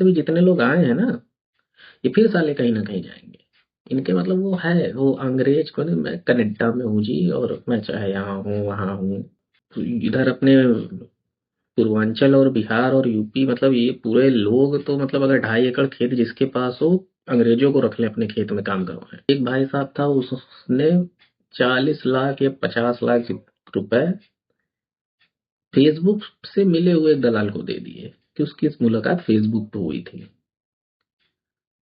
से भी जितने लोग आए हैं ना, ये फिर साले कहीं ना कहीं जाएंगे। इनके मतलब वो है, वो अंग्रेज को नहीं, मैं कनाडा में हूँ जी, और मैं चाहे यहाँ हूँ वहाँ हूँ। तो इधर अपने पूर्वांचल और बिहार और यूपी, मतलब ये पूरे लोग तो मतलब अगर 2.5 एकड़ खेत जिसके पास हो, अंग्रेजों को रख ले अपने खेत में काम करवाएं। एक भाई साहब था, उसने 40 लाख या 50 लाख रुपए फेसबुक से मिले हुए एक दलाल को दे दिए कि उसकी इस मुलाकात फेसबुक पे हुई थी।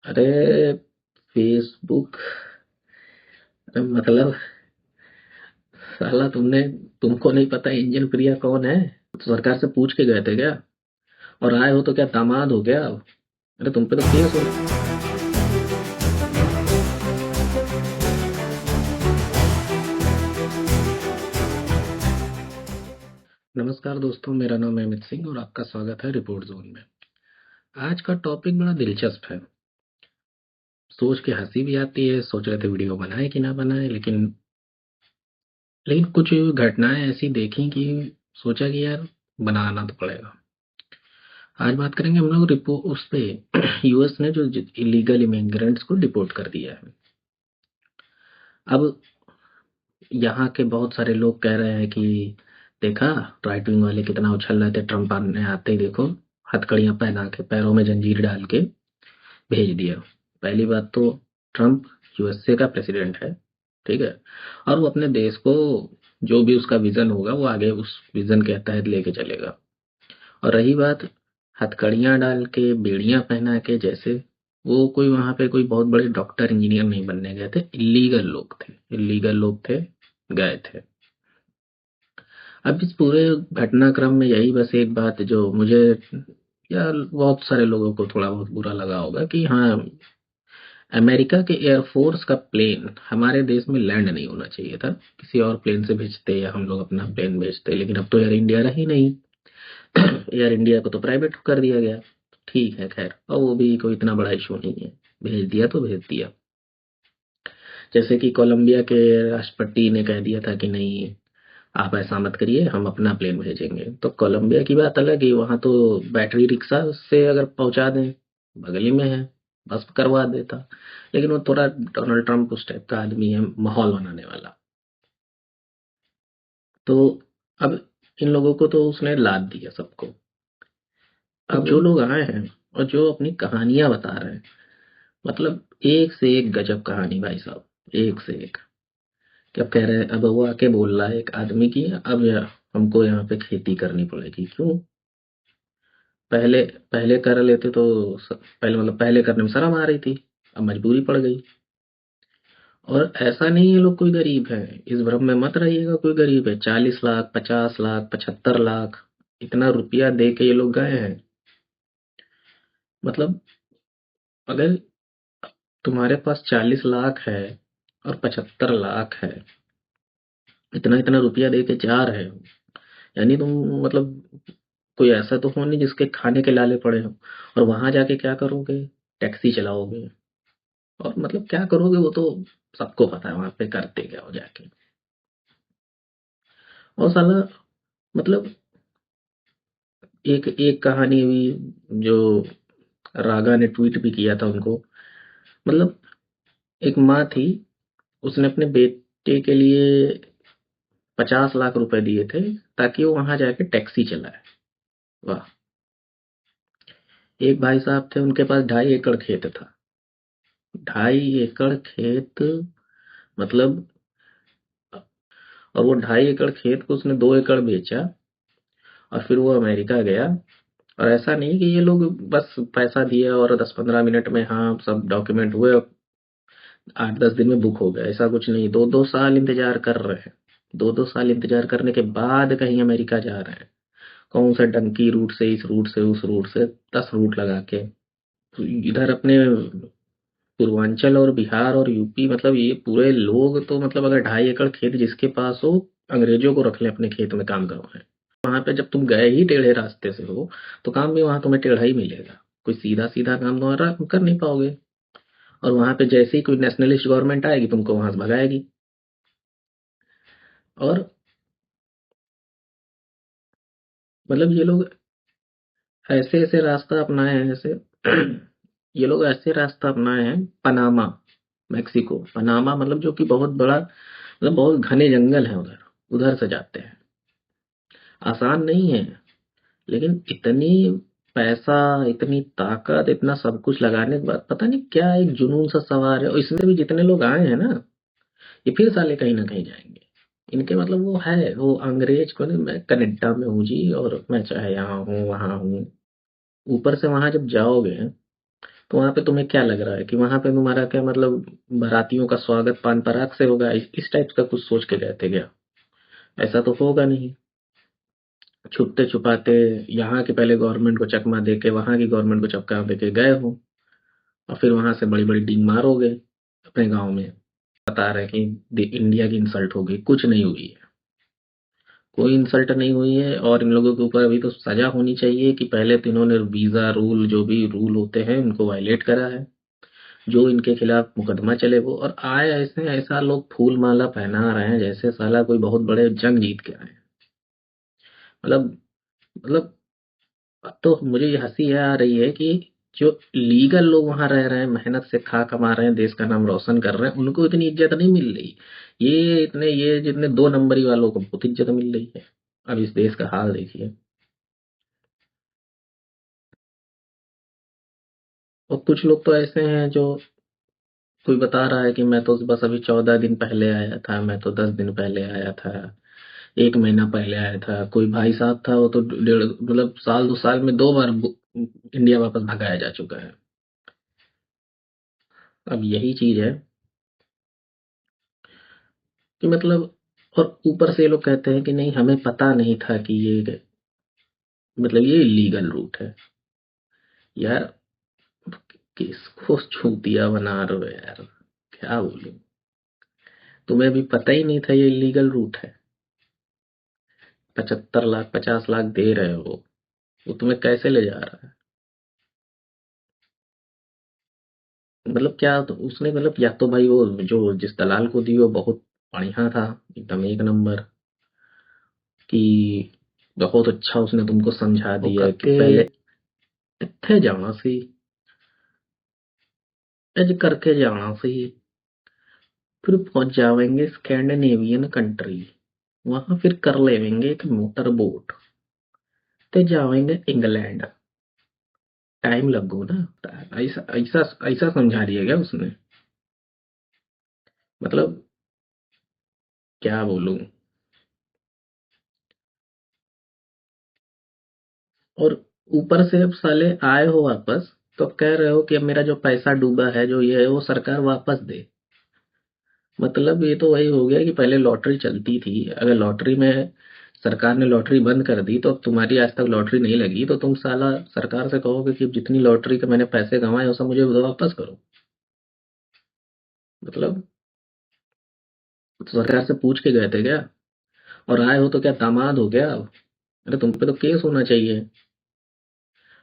अरे फेसबुक, मतलब साला तुमको नहीं पता इंजन प्रिया कौन है? तो सरकार से पूछ के गए थे क्या? और आए हो तो क्या दामाद हो क्या? अरे तुम पे तो केस हो। नमस्कार दोस्तों, मेरा नाम है अमित सिंह और आपका स्वागत है रिपोर्ट जोन में। आज का टॉपिक बड़ा दिलचस्प है। सोच के हंसी भी आती है, सोच रहे थे वीडियो बनाए कि ना बनाए, लेकिन कुछ घटनाएं ऐसी देखी कि सोचा कि यार बनाना तो पड़ेगा। आज बात करेंगे हम लोग रिपोर्ट उस पे यूएस ने जो इलीगल इमिग्रेंट्स को डिपोर्ट कर दिया है। अब यहाँ के बहुत सारे लोग कह रहे हैं कि देखा, राइट विंग वाले कितना उछल रहे थे, ट्रम्प आने आते ही देखो हथकड़ियां पहना के पैरों में जंजीर डाल के भेज दिया। पहली बात तो ट्रम्प यूएसए का प्रेसिडेंट है, ठीक है, और वो अपने देश को जो भी उसका विजन होगा वो आगे उस विजन के तहत लेके चलेगा। और रही बात हथकड़ियां डाल के बेड़ियां पहना के, जैसे वो कोई वहां पे कोई बहुत बड़े डॉक्टर इंजीनियर नहीं बनने गए थे, इलीगल लोग थे, इलीगल लोग थे, गए थे। अब इस पूरे घटनाक्रम में यही बस एक बात जो मुझे या बहुत सारे लोगों को थोड़ा बहुत बुरा लगा होगा कि हाँ, अमेरिका के एयरफोर्स का प्लेन हमारे देश में लैंड नहीं होना चाहिए था, किसी और प्लेन से भेजते या हम लोग अपना प्लेन भेजते, लेकिन अब तो एयर इंडिया रही नहीं। एयर इंडिया को तो प्राइवेट कर दिया गया। ठीक है, खैर, और वो भी कोई इतना बड़ा इशू नहीं है, भेज दिया तो भेज दिया। जैसे कि कोलंबिया के राष्ट्रपति ने कह दिया था कि नहीं, आप ऐसा मत करिए, हम अपना प्लेन भेजेंगे। तो कोलंबिया की बात अलग है, वहां तो बैटरी रिक्शा से अगर पहुंचा दें, बगल ही में है, बस करवा देता। लेकिन वो थोड़ा डोनाल्ड ट्रंप उस टाइप का आदमी है, माहौल बनाने वाला। तो अब इन लोगों को तो उसने लाद दिया सबको। अब जो लोग आए हैं और जो अपनी कहानियां बता रहे हैं, मतलब एक से एक गजब कहानी भाई साहब, एक से एक। क्या कह रहे हैं, अब वो आके बोल रहा है एक आदमी की, अब हमको यहाँ पे खेती करनी पड़ेगी। क्यों? पहले पहले कर लेते तो पहले मतलब पहले करने में शर्म आ रही थी, अब मजबूरी पड़ गई। और ऐसा नहीं है लोग कोई गरीब है, इस भ्रम में मत रहिएगा कोई गरीब है। 40 लाख, 50 लाख, 75 लाख, इतना रुपया दे के ये लोग गए हैं। मतलब अगर तुम्हारे पास 40 लाख है और 75 लाख है, इतना इतना रुपया दे के जा रहे हो, यानी तुम मतलब कोई ऐसा तो हो नहीं जिसके खाने के लाले पड़े हो। और वहां जाके क्या करोगे? टैक्सी चलाओगे, और मतलब क्या करोगे वो तो सबको पता है, वहां पे करते क्या हो जाके। और साला मतलब एक एक कहानी भी जो रागा ने ट्वीट भी किया था उनको, मतलब एक माँ थी, उसने अपने बेटे के लिए 50 लाख रुपए दिए थे ताकि वो वहां जाके टैक्सी चलाए। वाह। एक भाई साहब थे, उनके पास 2.5 एकड़ खेत था। 2.5 एकड़ खेत, मतलब, और वो 2.5 एकड़ खेत को उसने 2 एकड़ बेचा और फिर वो अमेरिका गया। और ऐसा नहीं कि ये लोग बस पैसा दिए और 10-15 मिनट में हाँ सब डॉक्यूमेंट हुए, 8-10 दिन में बुक हो गया, ऐसा कुछ नहीं। 2-2 साल इंतजार कर रहे हैं। 2-2 साल इंतजार करने के बाद कहीं अमेरिका जा रहे हैं, कौन सा डंकी रूट से, इस रूट से उस रूट से, 10 रूट लगा के। तो इधर अपने पूर्वांचल और बिहार और यूपी, मतलब ये पूरे लोग तो मतलब अगर 2.5 एकड़ खेत जिसके पास हो, अंग्रेजों को रख ले अपने खेत में काम करवाएं। वहां पे जब तुम गए ही टेढ़े रास्ते से हो, तो काम भी वहां तुम्हें टेढ़ा ही मिलेगा। कोई सीधा सीधा काम तुम्हारा कर नहीं पाओगे। और वहां पे जैसे ही कोई नेशनलिस्ट गवर्नमेंट आएगी, तुमको वहां से भगाएगी। और मतलब ये लोग ऐसे ऐसे रास्ता अपनाए हैं, जैसे ये लोग ऐसे रास्ता अपनाए हैं, पनामा, मेक्सिको, पनामा, मतलब जो कि बहुत बड़ा, मतलब बहुत घने जंगल है उधर, उधर से जाते हैं। आसान नहीं है, लेकिन इतनी पैसा, इतनी ताकत, इतना सब कुछ लगाने के बाद पता नहीं क्या एक जुनून सा सवार है। और इसमें भी जितने लोग आए हैं ना, ये फिर साले कहीं ना कहीं जाएंगे। इनके मतलब वो है, वो अंग्रेज को नहीं, मैं कनाडा में हूँ जी, और मैं चाहे यहाँ हूँ वहाँ हूँ। ऊपर से वहां जब जाओगे, तो वहां पे तुम्हें क्या लग रहा है कि वहां पे तुम्हारा क्या मतलब, बारातियों का स्वागत पान पराग से होगा, इस टाइप का कुछ सोच के गए थे क्या? ऐसा तो होगा नहीं। छुपते छुपाते यहाँ की पहले गवर्नमेंट को चकमा दे के वहां की गवर्नमेंट को चकमा दे के गए हो, और फिर वहां से बड़ी बड़ी डींग मारोगे अपने गांव में। बता रहे कि इंडिया की इंसल्ट हो गई, कुछ नहीं हुई है। कोई इंसल्ट नहीं हुई है, और इन लोगों के ऊपर अभी तो सजा होनी चाहिए कि पहले तो इन्होंने वीजा रूल, जो भी रूल होते हैं, उनको वायलेट करा है। जो इनके खिलाफ मुकदमा चले वो, और आए ऐसे ऐसा लोग फूल माला पहना रहे हैं जैसे साला कोई बहुत बड़े जंग जीत के आए हैं। मतलब मतलब अब तो मुझे ये हंसी ये आ रही है कि जो लीगल लोग वहां रह रहे हैं, मेहनत से खा कमा रहे हैं, देश का नाम रोशन कर रहे हैं, उनको इतनी इज्जत नहीं मिल रही। ये जितने दो नंबरी वालों को बहुत इज्जत मिल रही है। अब इस देश का हाल देखिए। और कुछ लोग तो ऐसे हैं जो, कोई बता रहा है कि मैं तो बस अभी 14 दिन पहले आया था, मैं तो 10 दिन पहले आया था, 1 महीना पहले आया था। कोई भाई साहब था, वो तो डेढ़, मतलब साल 2 साल में 2 बार इंडिया वापस भगाया जा चुका है। अब यही चीज है कि मतलब, और ऊपर से ये लोग कहते हैं कि नहीं हमें पता नहीं था कि ये, मतलब ये इलीगल रूट है। यार, किसको छूतिया बना रहे हो यार, क्या बोलूं। तुम्हें अभी पता ही नहीं था ये इलीगल रूट है? 75 लाख 50 लाख दे रहे हो, वो तुम्हें कैसे ले जा रहा है? मतलब क्या तो उसने, मतलब या तो भाई वो जो जिस दलाल को दी वो बहुत बढ़िया था, एकदम एक नंबर, कि बहुत अच्छा उसने तुमको समझा वो दिया कि करके पहले इत्थे जाना सी, एज करके जाना सी, फिर पहुंच जावेंगे स्कैंडिनेवियन कंट्री, वहां फिर कर लेवेंगे एक मोटर बोट, ते जावेंगे इंग्लैंड। टाइम लगो ना। ऐसा ऐसा ऐसा समझा दिया गया उसने। मतलब क्या बोलूं। और ऊपर से अब साले आए हो वापस, तो अब कह रहे हो कि अब मेरा जो पैसा डूबा है, जो ये है, वो सरकार वापस दे। मतलब ये तो वही हो गया कि पहले लॉटरी चलती थी, अगर लॉटरी में सरकार ने लॉटरी बंद कर दी, तो अब तुम्हारी आज तक लॉटरी नहीं लगी, तो तुम साला सरकार से कहोगे कि जितनी लॉटरी के मैंने पैसे कमाए वो सब मुझे वापस करो। मतलब तो सरकार से पूछ के गए थे क्या? और आए हो तो क्या दामाद हो क्या? अरे तुम पे तो केस होना चाहिए,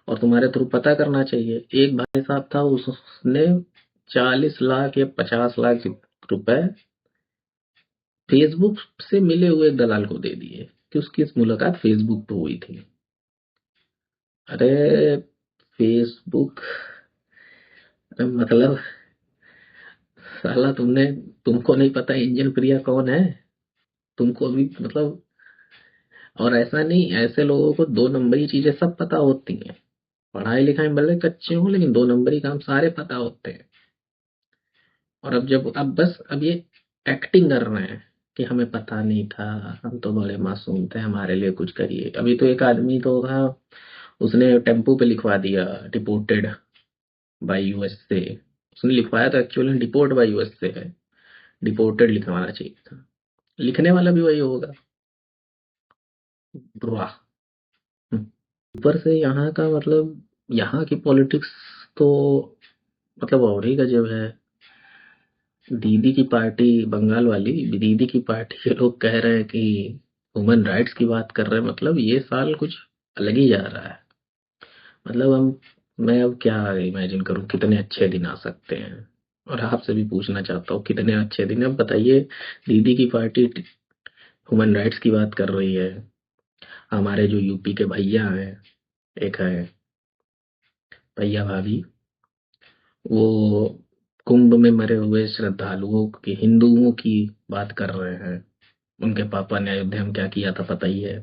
और तुम्हारे थ्रू पता करना चाहिए। एक भाई साहब था, उसने 40 लाख या 50 लाख रुपए फेसबुक से मिले हुए एक दलाल को दे दिए, कि उसकी इस मुलाकात फेसबुक पे हुई थी। अरे फेसबुक, मतलब साला तुमको नहीं पता इंजन प्रिया कौन है? तुमको अभी मतलब, और ऐसा नहीं, ऐसे लोगों को 2 नंबरी चीजें सब पता होती हैं। पढ़ाई लिखाई में भले कच्चे हो, लेकिन 2 नंबरी काम सारे पता होते हैं। और अब बस अब ये एक्टिंग कर रहे हैं कि हमें पता नहीं था, हम तो बड़े मासूम थे, हमारे लिए कुछ करिए। अभी तो एक आदमी तो था, उसने टेम्पू पे लिखवा दिया डिपोर्टेड बाय यूएस से। उसने लिखवाया तो एक्चुअली डिपोर्ट बाय यूएस से है, डिपोर्टेड लिखवाना चाहिए था। लिखने वाला भी वही होगा। वाह। ऊपर से यहाँ का मतलब, यहाँ की पॉलिटिक्स तो मतलब और ही गजब है। दीदी की पार्टी, बंगाल वाली दीदी की पार्टी के लोग कह रहे हैं कि ह्यूमन राइट्स की बात कर रहे हैं। मतलब ये साल कुछ अलग ही जा रहा है। मतलब मैं अब क्या इमेजिन करूं कितने अच्छे दिन आ सकते हैं। और आपसे भी पूछना चाहता हूँ कितने अच्छे दिन, अब बताइए। दीदी की पार्टी ह्यूमन राइट्स की बात कर रही है। हमारे जो यूपी के भैया हैं, एक है भैया भाभी वो कुंभ में मरे हुए श्रद्धालुओं की, हिंदुओं की बात कर रहे हैं। उनके पापा ने अयोध्या में क्या किया था पता ही है।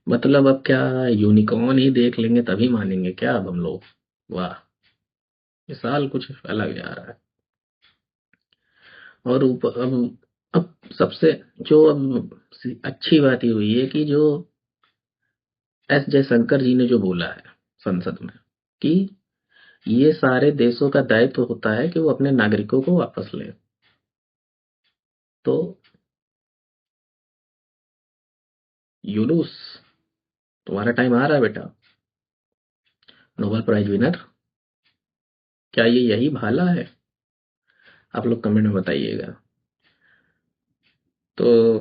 मतलब अब क्या यूनिकॉर्न ही देख लेंगे तभी मानेंगे क्या अब हम लोग? वाह, ये साल कुछ अलग जा रहा है। और ऊपर अब सबसे जो अब अच्छी बात ये हुई है कि जो एस जयशंकर जी ने जो बोला है संसद में कि ये सारे देशों का दायित्व होता है कि वो अपने नागरिकों को वापस लें। तो यूनुस, तुम्हारा टाइम आ रहा है बेटा, नोबेल प्राइज विनर। क्या ये यही भाला है? आप लोग कमेंट में बताइएगा। तो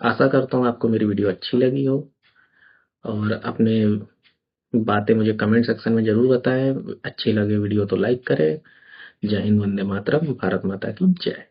आशा करता हूँ आपको मेरी वीडियो अच्छी लगी हो, और अपने बातें मुझे कमेंट सेक्शन में जरूर बताएं। अच्छी लगे वीडियो तो लाइक करें। जय हिंद, वंदे मातरम, भारत माता की जय।